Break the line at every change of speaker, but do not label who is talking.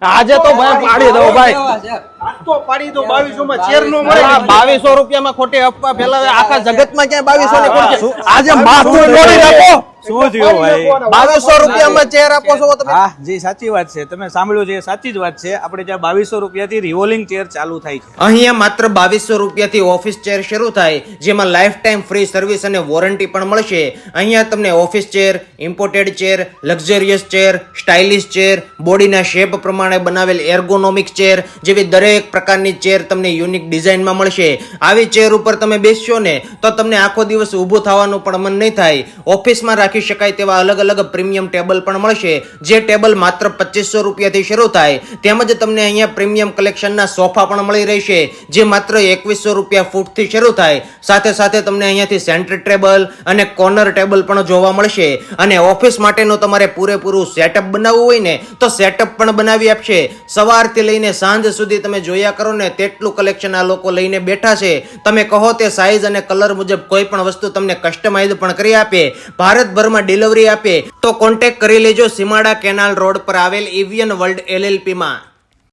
આજે તો ભાઈ પાડી દો ભાઈ,
તો પાડી દો 2200 માં ચેર નો મળે.
2200 રૂપિયામાં ખોટી અફવા ફેલાવે. આખા જગતમાં ક્યાંય 2200 ની ખુરશી. આજે માથું તોડી નાખો.
શું થયું ભાઈ?
2200 રૂપિયામાં ચેર આપો છો તમે?
હા જી, સાચી વાત છે. તમે સાંભળ્યું છે, સાચી જ વાત છે. આપણે ત્યાં 2200 રૂપિયાથી રિવોલ્વિંગ ચેર ચાલુ થાય છે.
અહીંયા માત્ર 2200 રૂપિયાથી ઓફિસ ચેર શરૂ થાય, જેમાં લાઈફ ટાઈમ ફ્રી સર્વિસ અને વોરંટી પણ મળશે. અહીંયા તમને office chair, imported chair, luxurious chair, stylish chair, બોડીના શેપ પ્રમાણે બનાવેલ એર્ગોનોમિક ચેર જેવી દરેક પ્રકારની ચેર તમને યુનિક ડિઝાઇનમાં મળશે. આવી ચેર ઉપર તમે બેસશો ને તો તમને આખો દિવસ ઊભું થવાનું પણ મન નહીં થાય. ઓફિસમાં રાખી શકાય તેવા અલગ અલગ પ્રીમિયમ ટેબલ પણ મળશે, જે ટેબલ માત્ર 2500 રૂપિયાથી શરૂ થાય. તેમજ તમને અહીંયા પ્રીમિયમ કલેક્શનના સોફા પણ મળી રહેશે, જે માત્ર 2100 રૂપિયા ફૂટથી શરૂ થાય. સાથે સાથે તમને અહીંયાથી સેન્ટર ટેબલ અને કોર્નર ટેબલ પણ જોવા મળશે. અને ઓફિસ માટેનું તમારે પૂરેપૂરું સેટઅપ બનાવવું હોય ને તો સેટઅપ પણ બનાવી આપશે. સવારથી લઈને સાંજ સુધી તમે જોયા કરો ને તેટલું કલેક્શન આ લોકો લઈને બેઠા છે. તમે કહો તે સાઇઝ અને કલર મુજબ કોઈ પણ વસ્તુ તમને કસ્ટમાઇઝ પણ કરી આપે, ભારતભરમાં ડિલિવરી આપે. તો કોન્ટેક્ટ કરી લેજો સીમાડા કેનાલ રોડ પર આવેલ એવિયન વર્લ્ડ LLP માં.